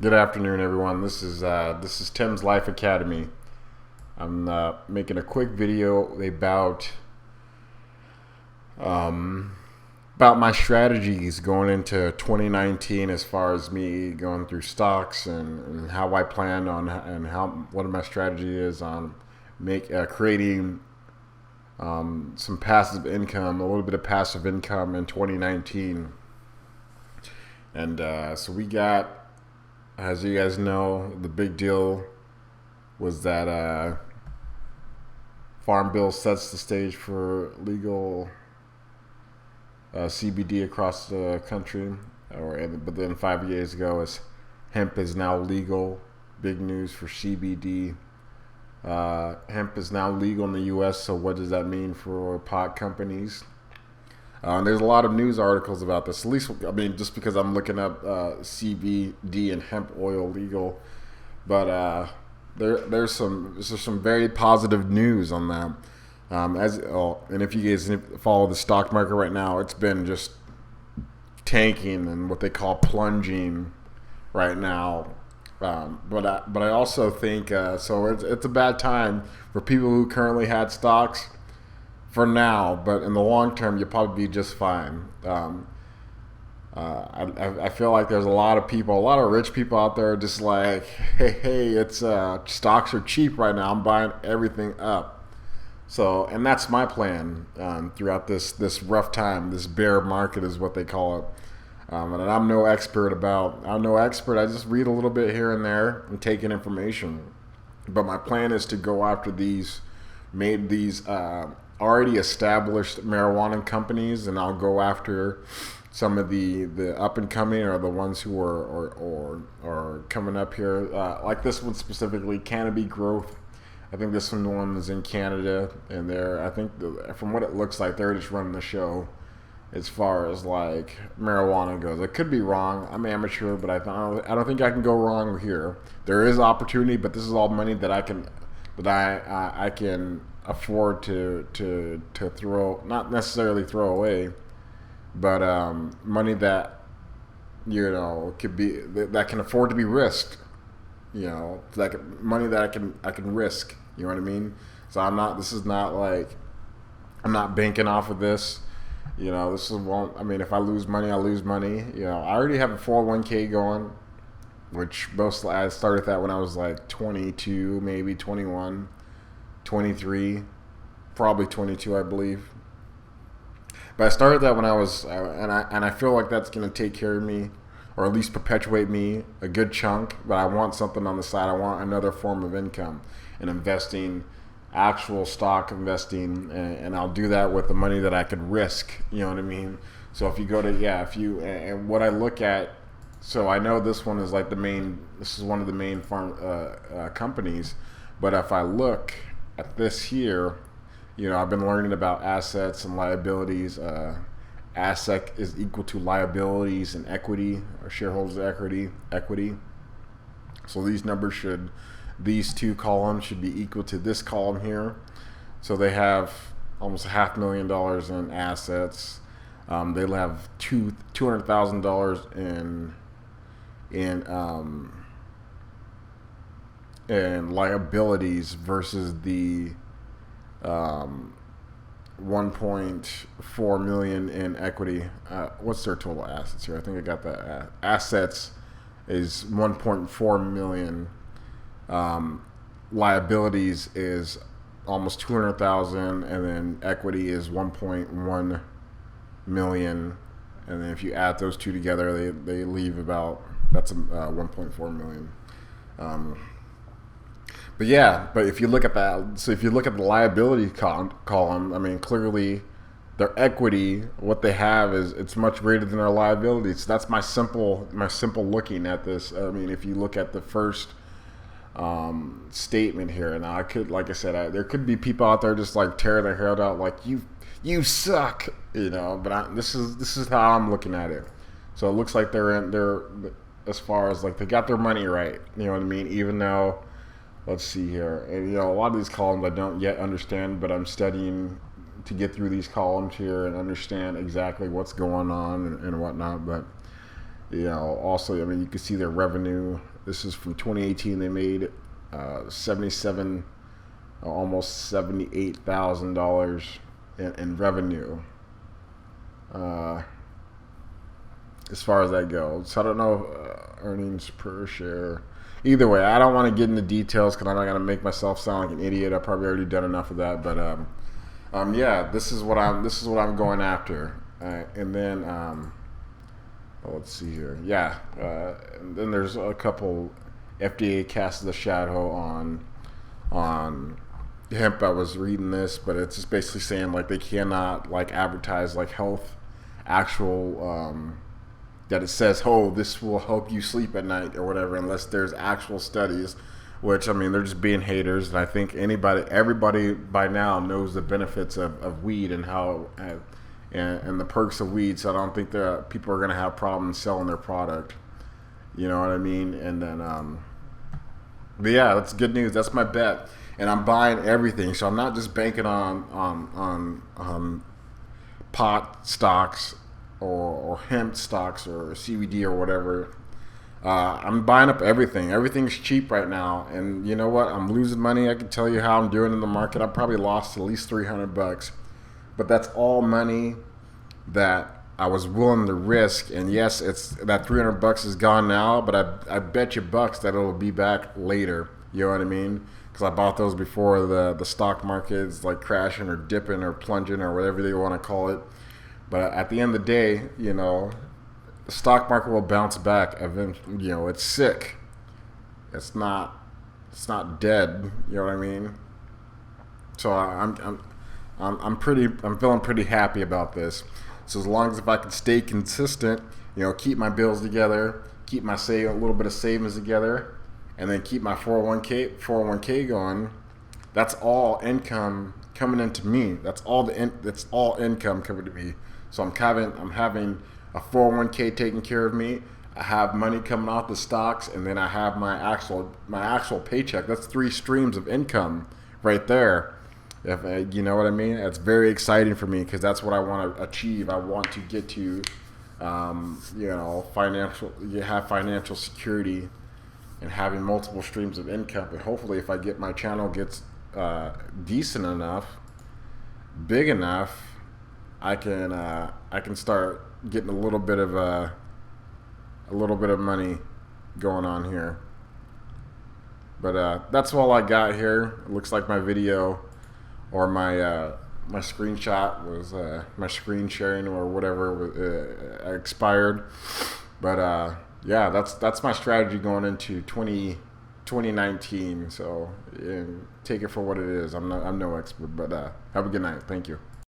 Good afternoon, everyone. This is Tim's Life Academy. I'm making a quick video um, about my strategies going into 2019 as far as me going through stocks and how I plan on and how what my strategy is on creating some passive income, a little bit of passive income in 2019. And so we got, as you guys know, the big deal was that Farm Bill sets the stage for legal CBD across the country. But then 5 years ago, hemp is now legal. Big news for CBD. Hemp is now legal in the U.S. So what does that mean for pot companies? There's a lot of news articles about this. At least, I mean, just because I'm looking up CBD and hemp oil legal, but there's some very positive news on that. And if you guys follow the stock market right now, it's been just tanking and what they call plunging right now. But I also think so. It's a bad time for people who currently had stocks for now, but in the long term, you'll probably be just fine. I feel like there's a lot of people, a lot of rich people out there, just like, hey, it's stocks are cheap right now. I'm buying everything up. So, and that's my plan throughout this rough time. This bear market is what they call it. And I'm no expert. I just read a little bit here and there and take in information. But my plan is to go after these already established marijuana companies, and I'll go after some of the up and coming or the ones who are coming up here. Like this one specifically, Canopy Growth. I think this one is in Canada, and from what it looks like, they're just running the show as far as like marijuana goes. I could be wrong. I'm amateur, but I don't think I can go wrong here. There is opportunity, but this is all money that I can afford to throw, not necessarily throw away, but money that could be that can afford to be risked. Like money that I can risk. You know what I mean? So I'm not. This is not like I'm not banking off of this. This is won't. I mean, if I lose money, I lose money. I already have a 401k going, which I started that when I was like 22, maybe 21, 23, probably 22, I believe. But I started that when I was, and I feel like that's gonna take care of me, or at least perpetuate me a good chunk. But I want something on the side. I want another form of income and investing, actual stock investing, and I'll do that with the money that I could risk. You know what I mean? So if you go to and what I look at, so I know this one is like the main. This is one of the main farm companies, but if I look at this here, I've been learning about assets and liabilities. Asset is equal to liabilities and equity, or shareholders' equity. So these two columns should be equal to this column here. So they have almost $500,000 in assets. They'll have $200,000 in liabilities versus the 1.4 million in equity. What's their total assets here? I think I got that. Assets is 1.4 million. Liabilities is almost 200,000, and then equity is 1.1 million. And then if you add those two together, they leave about 1.4 million. But if you look at that, so if you look at the liability column, I mean, clearly their equity, what they have it's much greater than their liabilities. So that's my simple looking at this. I mean, if you look at the first statement here, now like I said, there could be people out there just like tearing their hair out, like you suck, But this is how I'm looking at it. So it looks like they're as far as like they got their money right. You know what I mean? Even though, let's see here, and a lot of these columns I don't yet understand, but I'm studying to get through these columns here and understand exactly what's going on and whatnot. But Also, I mean, you can see their revenue. This is from 2018. They made 77, almost $78,000 in revenue. As far as that goes, so I don't know earnings per share. Either way, I don't want to get into details because I'm not gonna make myself sound like an idiot. I've probably already done enough of that. But yeah, this is what I'm going after. And then let's see here. Yeah, and then there's a couple. FDA casts a shadow on hemp. I was reading this, but it's just basically saying like they cannot like advertise like health actual that it says, oh, this will help you sleep at night or whatever, unless there's actual studies. Which, I mean, they're just being haters, and I think everybody by now knows the benefits of weed and how and the perks of weed. So I don't think that people are gonna have problems selling their product. You know what I mean? And then, but yeah, that's good news. That's my bet, and I'm buying everything. So I'm not just banking on pot stocks or hemp stocks or CBD or whatever. I'm buying up everything. Everything's cheap right now, and you know what? I'm losing money. I can tell you how I'm doing in the market. I probably lost at least $300, but that's all money that I was willing to risk. And yes, it's that $300 is gone now, but I bet you bucks that it'll be back later. You know what I mean? Because I bought those before the stock market is like crashing or dipping or plunging or whatever they want to call it. But at the end of the day, the stock market will bounce back eventually. It's sick. It's not dead. You know what I mean? So I'm feeling pretty happy about this. So as long as if I can stay consistent, keep my bills together, keep my a little bit of savings together, and then keep my 401k going, that's all income coming into me. That's all income coming to me. So I'm having a 401k taking care of me. I have money coming off the stocks, and then I have my actual paycheck. That's 3 streams of income right there. If you know what I mean. That's very exciting for me because that's what I want to achieve. I want to get to, have financial security and having multiple streams of income. And hopefully, if my channel gets decent enough, big enough, I can start getting a little bit of money going on here. But that's all I got here. It looks like my video or my screenshot was my screen sharing or whatever expired. But yeah, that's my strategy going into 2019. So take it for what it is. I'm no expert, but have a good night. Thank you.